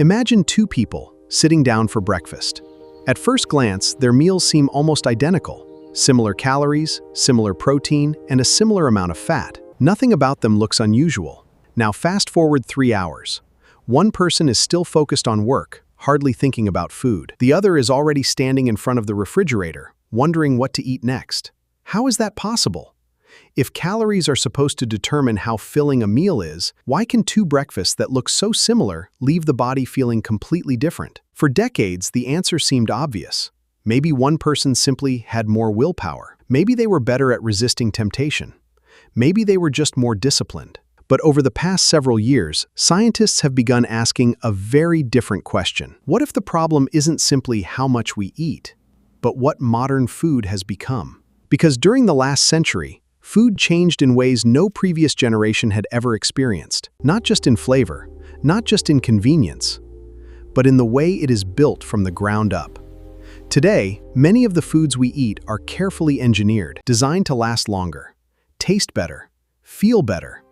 Imagine two people sitting down for breakfast. At first glance, their meals seem almost identical. Similar calories, similar protein, and a similar amount of fat. Nothing about them looks unusual. Now fast forward 3 hours. One person is still focused on work, hardly thinking about food. The other is already standing in front of the refrigerator, wondering what to eat next. How is that possible? If calories are supposed to determine how filling a meal is, why can two breakfasts that look so similar leave the body feeling completely different? For decades, the answer seemed obvious. Maybe one person simply had more willpower. Maybe they were better at resisting temptation. Maybe they were just more disciplined. But over the past several years, scientists have begun asking a very different question. What if the problem isn't simply how much we eat, but what modern food has become? Because during the last century, food changed in ways no previous generation had ever experienced. Not just in flavor, not just in convenience, but in the way it is built from the ground up. Today, many of the foods we eat are carefully engineered, designed to last longer, taste better, feel better,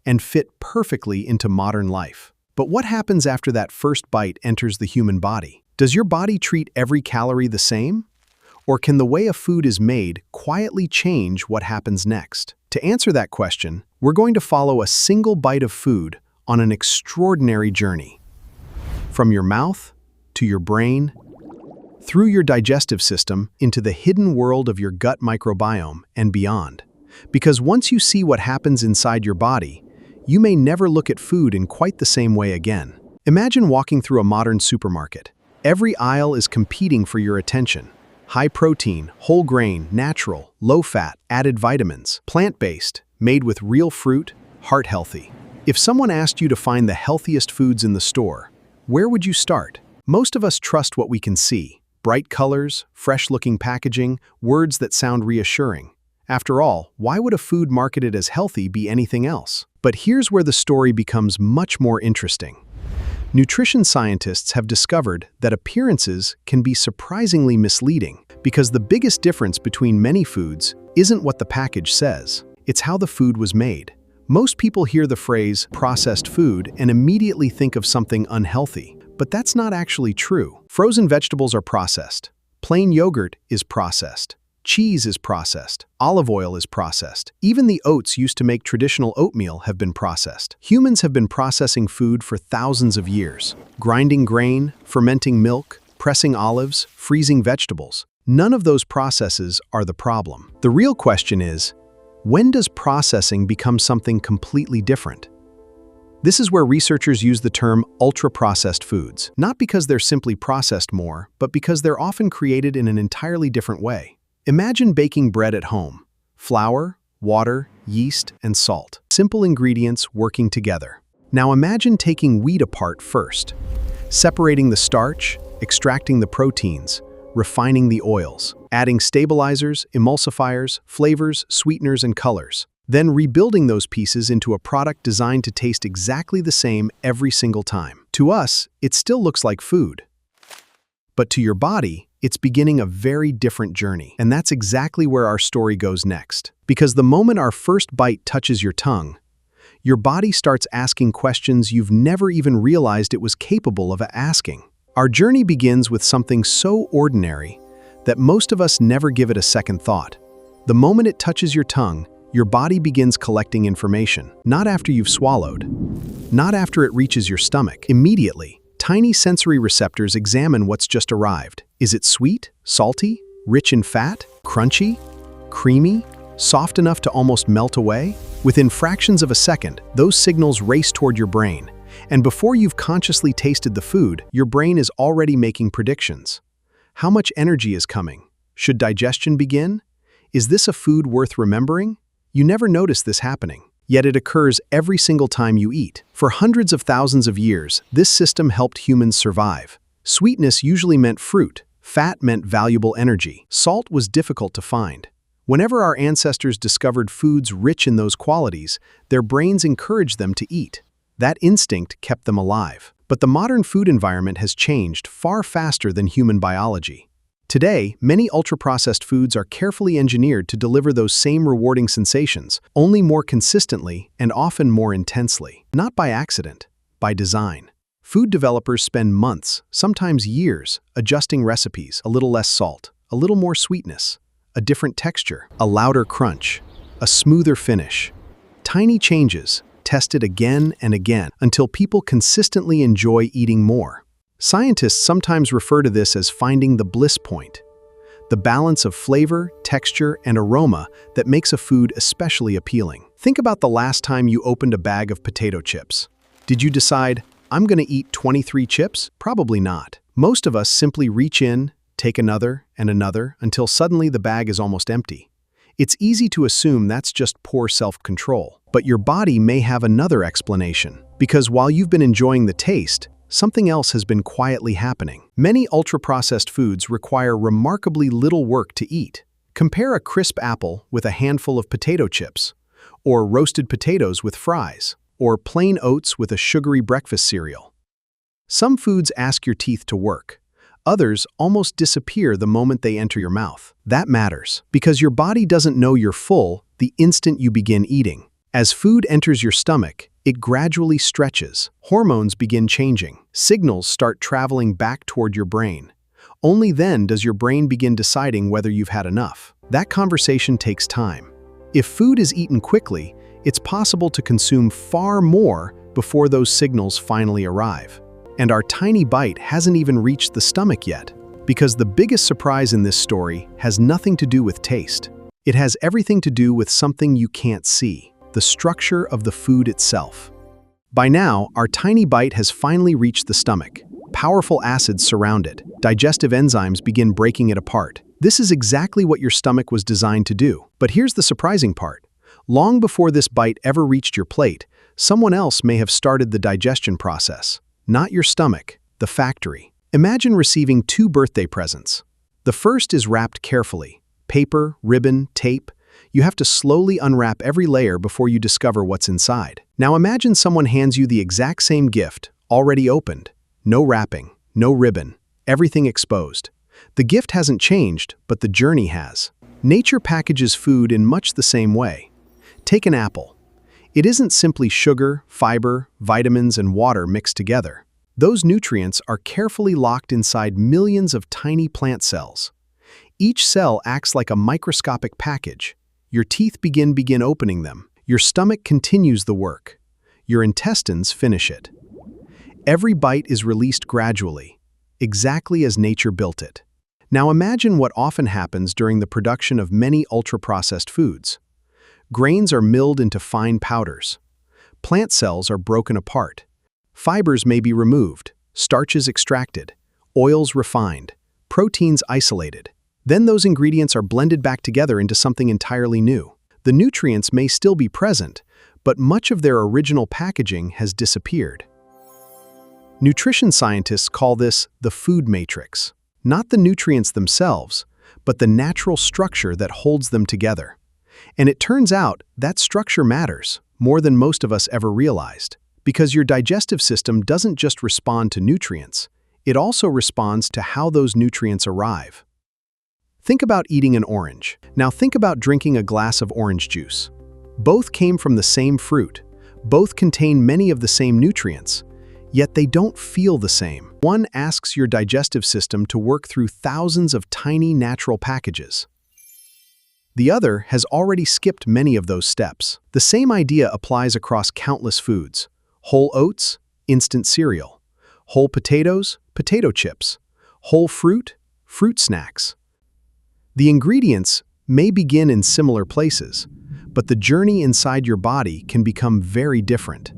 and fit perfectly into modern life. But what happens after that first bite enters the human body? Does your body treat every calorie the same? Or can the way a food is made quietly change what happens next? To answer that question, we're going to follow a single bite of food on an extraordinary journey. From your mouth to your brain, through your digestive system into the hidden world of your gut microbiome and beyond. Because once you see what happens inside your body, you may never look at food in quite the same way again. Imagine walking through a modern supermarket. Every aisle is competing for your attention. High protein, whole grain, natural, low fat, added vitamins, plant-based, made with real fruit, heart healthy. If someone asked you to find the healthiest foods in the store, where would you start? Most of us trust what we can see. Bright colors, fresh-looking packaging, words that sound reassuring. After all, why would a food marketed as healthy be anything else? But here's where the story becomes much more interesting. Nutrition scientists have discovered that appearances can be surprisingly misleading because the biggest difference between many foods isn't what the package says, it's how the food was made. Most people hear the phrase processed food and immediately think of something unhealthy, but that's not actually true. Frozen vegetables are processed. Plain yogurt is processed. Cheese is processed. Olive oil is processed. Even the oats used to make traditional oatmeal have been processed. Humans have been processing food for thousands of years. Grinding grain, fermenting milk, pressing olives, freezing vegetables. None of those processes are the problem. The real question is, when does processing become something completely different? This is where researchers use the term ultra-processed foods, not because they're simply processed more, but because they're often created in an entirely different way. Imagine baking bread at home. Flour, water, yeast, and salt. Simple ingredients working together. Now imagine taking wheat apart first, separating the starch, extracting the proteins, refining the oils, adding stabilizers, emulsifiers, flavors, sweeteners, and colors. Then rebuilding those pieces into a product designed to taste exactly the same every single time. To us, it still looks like food. But to your body, it's beginning a very different journey. And that's exactly where our story goes next. Because the moment our first bite touches your tongue, your body starts asking questions you've never even realized it was capable of asking. Our journey begins with something so ordinary that most of us never give it a second thought. The moment it touches your tongue, your body begins collecting information. Not after you've swallowed, not after it reaches your stomach. Immediately, tiny sensory receptors examine what's just arrived. Is it sweet, salty, rich in fat, crunchy, creamy, soft enough to almost melt away? Within fractions of a second, those signals race toward your brain. And before you've consciously tasted the food, your brain is already making predictions. How much energy is coming? Should digestion begin? Is this a food worth remembering? You never notice this happening. Yet it occurs every single time you eat. For hundreds of thousands of years, this system helped humans survive. Sweetness usually meant fruit. Fat meant valuable energy. Salt was difficult to find. Whenever our ancestors discovered foods rich in those qualities, their brains encouraged them to eat. That instinct kept them alive. But the modern food environment has changed far faster than human biology. Today, many ultra-processed foods are carefully engineered to deliver those same rewarding sensations, only more consistently and often more intensely. Not by accident, by design. Food developers spend months, sometimes years, adjusting recipes, a little less salt, a little more sweetness, a different texture, a louder crunch, a smoother finish. Tiny changes, tested again and again, until people consistently enjoy eating more. Scientists sometimes refer to this as finding the bliss point, the balance of flavor, texture, and aroma that makes a food especially appealing. Think about the last time you opened a bag of potato chips. Did you decide, I'm going to eat 23 chips? Probably not. Most of us simply reach in, take another and another, until suddenly the bag is almost empty. It's easy to assume that's just poor self-control. But your body may have another explanation. Because while you've been enjoying the taste, something else has been quietly happening. Many ultra-processed foods require remarkably little work to eat. Compare a crisp apple with a handful of potato chips, or roasted potatoes with fries, or plain oats with a sugary breakfast cereal. Some foods ask your teeth to work. Others almost disappear the moment they enter your mouth. That matters, because your body doesn't know you're full the instant you begin eating. As food enters your stomach, it gradually stretches. Hormones begin changing. Signals start traveling back toward your brain. Only then does your brain begin deciding whether you've had enough. That conversation takes time. If food is eaten quickly, it's possible to consume far more before those signals finally arrive. And our tiny bite hasn't even reached the stomach yet, because the biggest surprise in this story has nothing to do with taste. It has everything to do with something you can't see: the structure of the food itself. By now, our tiny bite has finally reached the stomach. Powerful acids surround it. Digestive enzymes begin breaking it apart. This is exactly what your stomach was designed to do. But here's the surprising part. Long before this bite ever reached your plate, someone else may have started the digestion process. Not your stomach, the factory. Imagine receiving 2 birthday presents. The first is wrapped carefully. Paper, ribbon, tape. You have to slowly unwrap every layer before you discover what's inside. Now imagine someone hands you the exact same gift, already opened. No wrapping, no ribbon, everything exposed. The gift hasn't changed, but the journey has. Nature packages food in much the same way. Take an apple. It isn't simply sugar, fiber, vitamins, and water mixed together. Those nutrients are carefully locked inside millions of tiny plant cells. Each cell acts like a microscopic package. Your teeth begin opening them. Your stomach continues the work. Your intestines finish it. Every bite is released gradually, exactly as nature built it. Now imagine what often happens during the production of many ultra-processed foods. Grains are milled into fine powders. Plant cells are broken apart. Fibers may be removed, starches extracted, oils refined, proteins isolated. Then those ingredients are blended back together into something entirely new. The nutrients may still be present, but much of their original packaging has disappeared. Nutrition scientists call this the food matrix. Not the nutrients themselves, but the natural structure that holds them together. And it turns out that structure matters more than most of us ever realized, because your digestive system doesn't just respond to nutrients, it also responds to how those nutrients arrive. Think about eating an orange. Now think about drinking a glass of orange juice. Both came from the same fruit. Both contain many of the same nutrients, yet they don't feel the same. One asks your digestive system to work through thousands of tiny natural packages. The other has already skipped many of those steps. The same idea applies across countless foods. Whole oats, instant cereal. Whole potatoes, potato chips. Whole fruit, fruit snacks. The ingredients may begin in similar places, but the journey inside your body can become very different.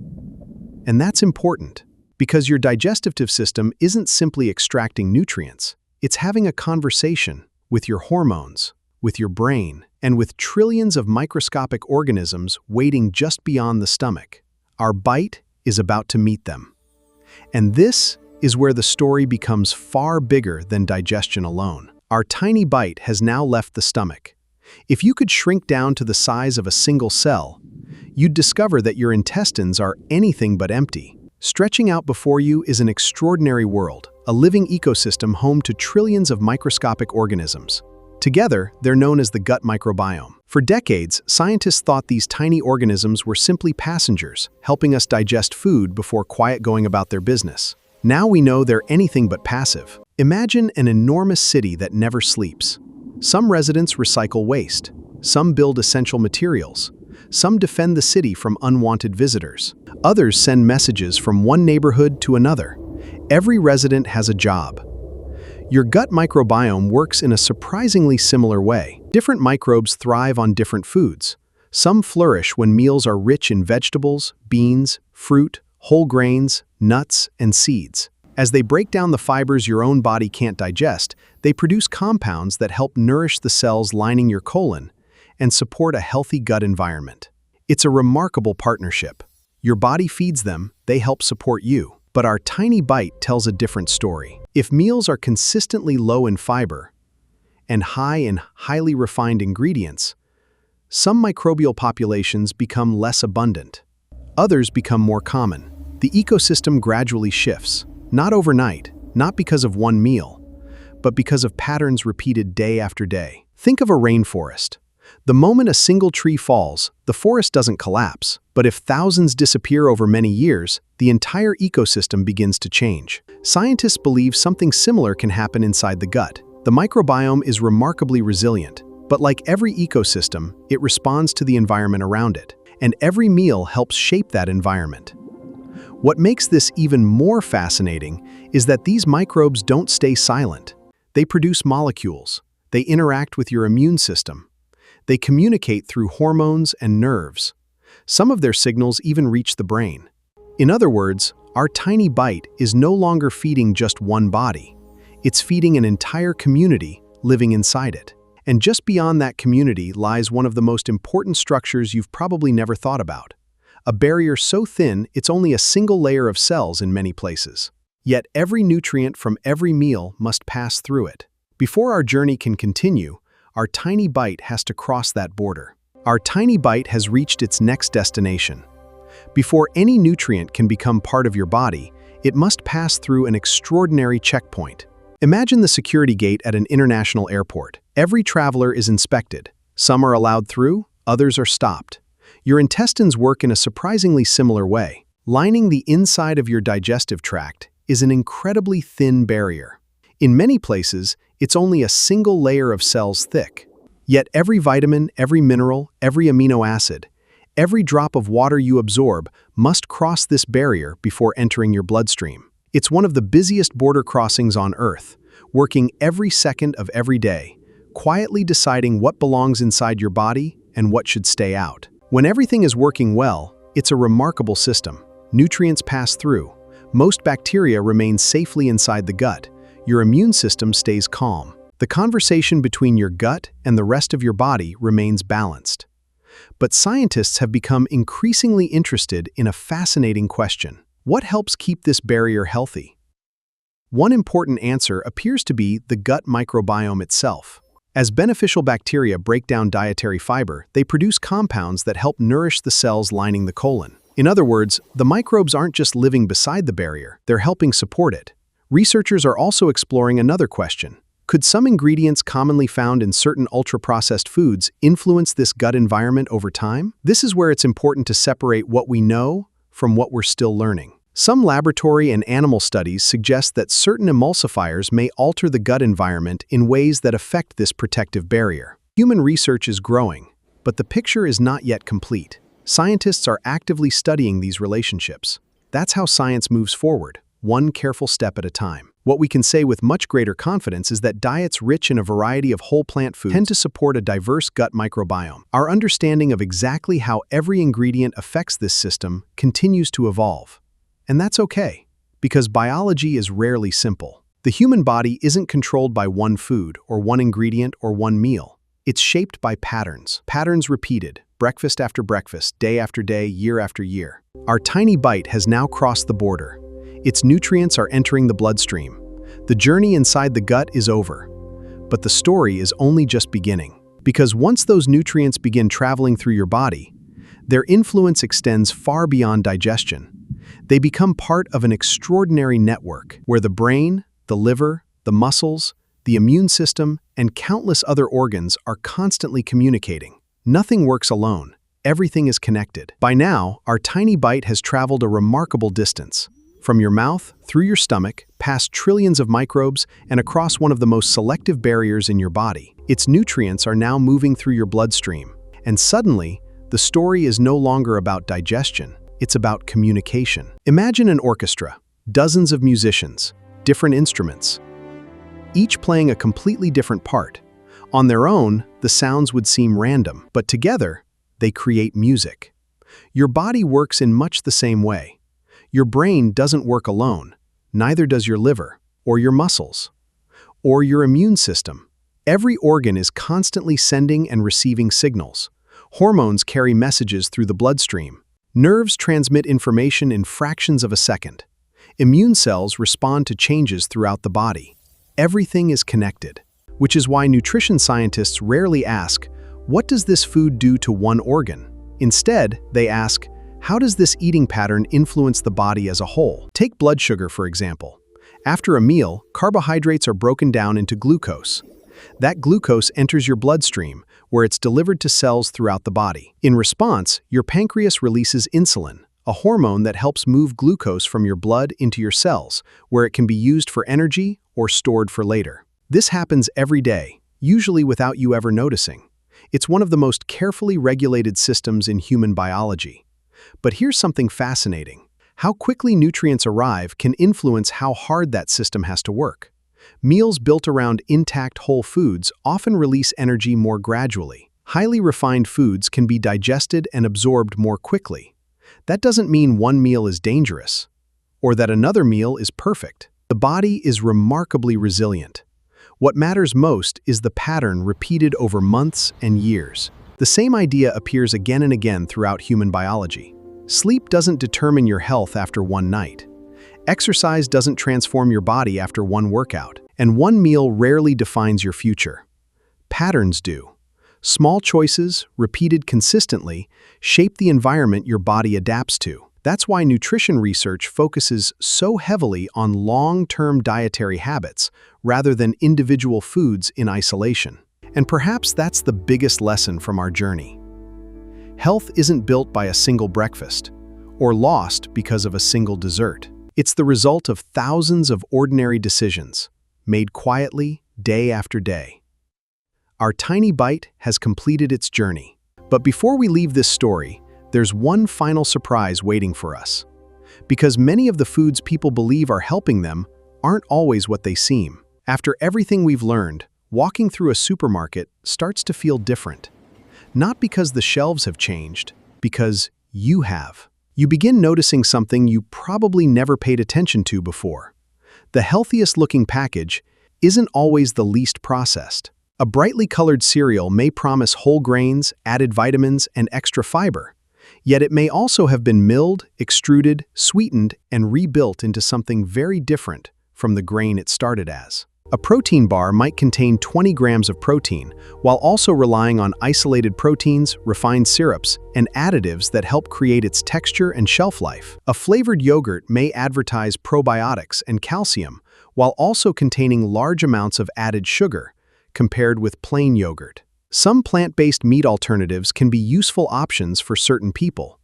And that's important, because your digestive system isn't simply extracting nutrients. It's having a conversation with your hormones, with your brain, and with trillions of microscopic organisms waiting just beyond the stomach. Our bite is about to meet them. And this is where the story becomes far bigger than digestion alone. Our tiny bite has now left the stomach. If you could shrink down to the size of a single cell, you'd discover that your intestines are anything but empty. Stretching out before you is an extraordinary world, a living ecosystem home to trillions of microscopic organisms. Together, they're known as the gut microbiome. For decades, scientists thought these tiny organisms were simply passengers, helping us digest food before quiet going about their business. Now we know they're anything but passive. Imagine an enormous city that never sleeps. Some residents recycle waste. Some build essential materials. Some defend the city from unwanted visitors. Others send messages from one neighborhood to another. Every resident has a job. Your gut microbiome works in a surprisingly similar way. Different microbes thrive on different foods. Some flourish when meals are rich in vegetables, beans, fruit, whole grains, nuts, and seeds. As they break down the fibers your own body can't digest, they produce compounds that help nourish the cells lining your colon and support a healthy gut environment. It's a remarkable partnership. Your body feeds them, they help support you. But our tiny bite tells a different story. If meals are consistently low in fiber and high in highly refined ingredients, some microbial populations become less abundant. Others become more common. The ecosystem gradually shifts, not overnight, not because of one meal, but because of patterns repeated day after day. Think of a rainforest. The moment a single tree falls, the forest doesn't collapse, but if thousands disappear over many years, the entire ecosystem begins to change. Scientists believe something similar can happen inside the gut. The microbiome is remarkably resilient, but like every ecosystem, it responds to the environment around it, and every meal helps shape that environment. What makes this even more fascinating is that these microbes don't stay silent. They produce molecules. They interact with your immune system. They communicate through hormones and nerves. Some of their signals even reach the brain. In other words, our tiny bite is no longer feeding just one body. It's feeding an entire community living inside it. And just beyond that community lies one of the most important structures you've probably never thought about. A barrier so thin it's only a single layer of cells in many places. Yet every nutrient from every meal must pass through it. Before our journey can continue, our tiny bite has to cross that border. Our tiny bite has reached its next destination. Before any nutrient can become part of your body, it must pass through an extraordinary checkpoint. Imagine the security gate at an international airport. Every traveler is inspected. Some are allowed through, others are stopped. Your intestines work in a surprisingly similar way. Lining the inside of your digestive tract is an incredibly thin barrier. In many places, it's only a single layer of cells thick. Yet every vitamin, every mineral, every amino acid, every drop of water you absorb must cross this barrier before entering your bloodstream. It's one of the busiest border crossings on Earth, working every second of every day, quietly deciding what belongs inside your body and what should stay out. When everything is working well, it's a remarkable system. Nutrients pass through. Most bacteria remain safely inside the gut. Your immune system stays calm. The conversation between your gut and the rest of your body remains balanced. But scientists have become increasingly interested in a fascinating question. What helps keep this barrier healthy? One important answer appears to be the gut microbiome itself. As beneficial bacteria break down dietary fiber, they produce compounds that help nourish the cells lining the colon. In other words, the microbes aren't just living beside the barrier, they're helping support it. Researchers are also exploring another question. Could some ingredients commonly found in certain ultra-processed foods influence this gut environment over time? This is where it's important to separate what we know from what we're still learning. Some laboratory and animal studies suggest that certain emulsifiers may alter the gut environment in ways that affect this protective barrier. Human research is growing, but the picture is not yet complete. Scientists are actively studying these relationships. That's how science moves forward, one careful step at a time. What we can say with much greater confidence is that diets rich in a variety of whole plant foods tend to support a diverse gut microbiome. Our understanding of exactly how every ingredient affects this system continues to evolve. And that's okay, because biology is rarely simple. The human body isn't controlled by one food or one ingredient or one meal. It's shaped by patterns. Patterns repeated, breakfast after breakfast, day after day, year after year. Our tiny bite has now crossed the border. Its nutrients are entering the bloodstream. The journey inside the gut is over. But the story is only just beginning. Because once those nutrients begin traveling through your body, their influence extends far beyond digestion. They become part of an extraordinary network where the brain, the liver, the muscles, the immune system, and countless other organs are constantly communicating. Nothing works alone. Everything is connected. By now, our tiny bite has traveled a remarkable distance. From your mouth, through your stomach, past trillions of microbes, and across one of the most selective barriers in your body, its nutrients are now moving through your bloodstream. And suddenly, the story is no longer about digestion, it's about communication. Imagine an orchestra, dozens of musicians, different instruments, each playing a completely different part. On their own, the sounds would seem random, but together, they create music. Your body works in much the same way. Your brain doesn't work alone, neither does your liver, or your muscles, or your immune system. Every organ is constantly sending and receiving signals. Hormones carry messages through the bloodstream. Nerves transmit information in fractions of a second. Immune cells respond to changes throughout the body. Everything is connected, which is why nutrition scientists rarely ask, what does this food do to one organ? Instead, they ask, how does this eating pattern influence the body as a whole? Take blood sugar, for example. After a meal, carbohydrates are broken down into glucose. That glucose enters your bloodstream, where it's delivered to cells throughout the body. In response, your pancreas releases insulin, a hormone that helps move glucose from your blood into your cells, where it can be used for energy or stored for later. This happens every day, usually without you ever noticing. It's one of the most carefully regulated systems in human biology. But here's something fascinating. How quickly nutrients arrive can influence how hard that system has to work. Meals built around intact whole foods often release energy more gradually. Highly refined foods can be digested and absorbed more quickly. That doesn't mean one meal is dangerous, or that another meal is perfect. The body is remarkably resilient. What matters most is the pattern repeated over months and years. The same idea appears again and again throughout human biology. Sleep doesn't determine your health after one night. Exercise doesn't transform your body after one workout. And one meal rarely defines your future. Patterns do. Small choices, repeated consistently, shape the environment your body adapts to. That's why nutrition research focuses so heavily on long-term dietary habits rather than individual foods in isolation. And perhaps that's the biggest lesson from our journey. Health isn't built by a single breakfast, or lost because of a single dessert. It's the result of thousands of ordinary decisions, made quietly, day after day. Our tiny bite has completed its journey. But before we leave this story, there's one final surprise waiting for us. Because many of the foods people believe are helping them aren't always what they seem. After everything we've learned, walking through a supermarket starts to feel different. Not because the shelves have changed, because you have. You begin noticing something you probably never paid attention to before. The healthiest-looking package isn't always the least processed. A brightly colored cereal may promise whole grains, added vitamins, and extra fiber. Yet it may also have been milled, extruded, sweetened, and rebuilt into something very different from the grain it started as. A protein bar might contain 20 grams of protein, while also relying on isolated proteins, refined syrups, and additives that help create its texture and shelf life. A flavored yogurt may advertise probiotics and calcium, while also containing large amounts of added sugar, compared with plain yogurt. Some plant-based meat alternatives can be useful options for certain people.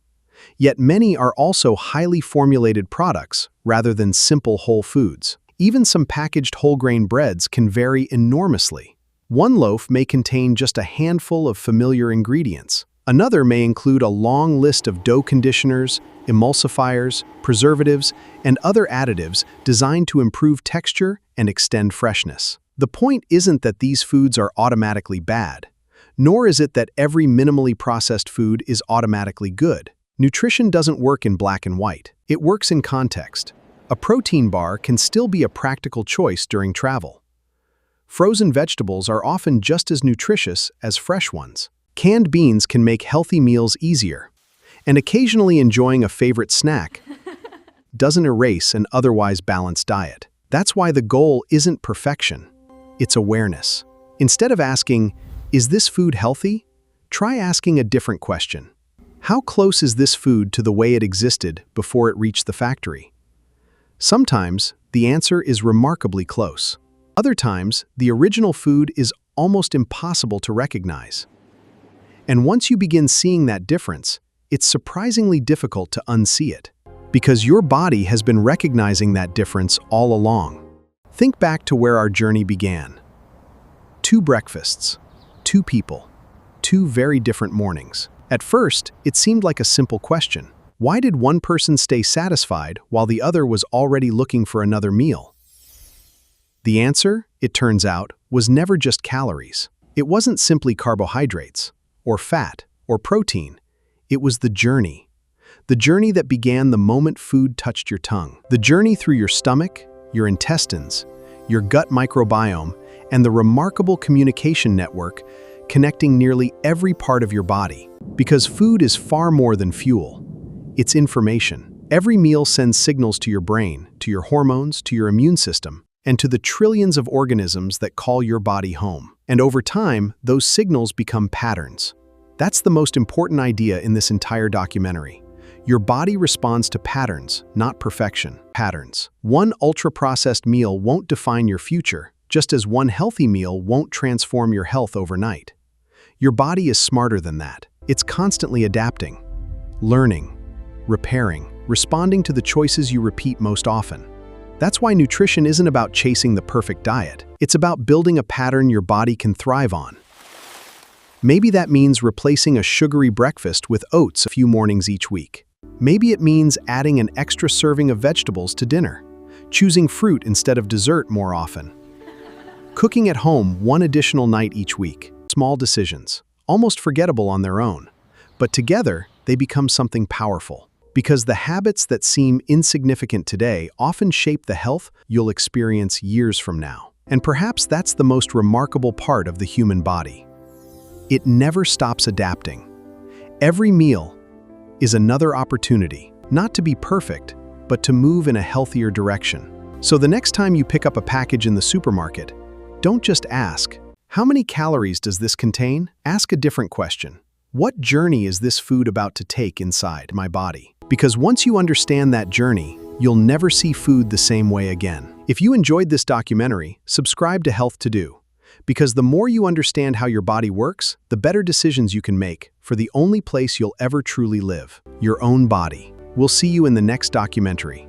Yet many are also highly formulated products rather than simple whole foods. Even some packaged whole-grain breads can vary enormously. One loaf may contain just a handful of familiar ingredients. Another may include a long list of dough conditioners, emulsifiers, preservatives, and other additives designed to improve texture and extend freshness. The point isn't that these foods are automatically bad, nor is it that every minimally processed food is automatically good. Nutrition doesn't work in black and white. It works in context. A protein bar can still be a practical choice during travel. Frozen vegetables are often just as nutritious as fresh ones. Canned beans can make healthy meals easier. And occasionally enjoying a favorite snack doesn't erase an otherwise balanced diet. That's why the goal isn't perfection, it's awareness. Instead of asking, "Is this food healthy?" try asking a different question. How close is this food to the way it existed before it reached the factory? Sometimes, the answer is remarkably close. Other times, the original food is almost impossible to recognize. And once you begin seeing that difference, it's surprisingly difficult to unsee it. because your body has been recognizing that difference all along. Think back to where our journey began. 2 breakfasts, 2 people, 2 very different mornings. At first, it seemed like a simple question. Why did one person stay satisfied while the other was already looking for another meal? The answer, it turns out, was never just calories. It wasn't simply carbohydrates, or fat, or protein. It was the journey. The journey that began the moment food touched your tongue. The journey through your stomach, your intestines, your gut microbiome, and the remarkable communication network connecting nearly every part of your body. Because food is far more than fuel. It's information. Every meal sends signals to your brain, to your hormones, to your immune system, and to the trillions of organisms that call your body home. And over time, those signals become patterns. That's the most important idea in this entire documentary. Your body responds to patterns, not perfection. Patterns. One ultra-processed meal won't define your future, just as one healthy meal won't transform your health overnight. Your body is smarter than that. It's constantly adapting, learning, repairing, responding to the choices you repeat most often. That's why nutrition isn't about chasing the perfect diet. It's about building a pattern your body can thrive on. Maybe that means replacing a sugary breakfast with oats a few mornings each week. Maybe it means adding an extra serving of vegetables to dinner, choosing fruit instead of dessert more often. Cooking at home one additional night each week. Small decisions, almost forgettable on their own, but together they become something powerful. Because the habits that seem insignificant today often shape the health you'll experience years from now. And perhaps that's the most remarkable part of the human body. It never stops adapting. Every meal is another opportunity, not to be perfect, but to move in a healthier direction. So the next time you pick up a package in the supermarket, don't just ask, "How many calories does this contain?" Ask a different question. What journey is this food about to take inside my body? Because once you understand that journey, you'll never see food the same way again. If you enjoyed this documentary, subscribe to Health To Do. Because the more you understand how your body works, the better decisions you can make for the only place you'll ever truly live, your own body. We'll see you in the next documentary.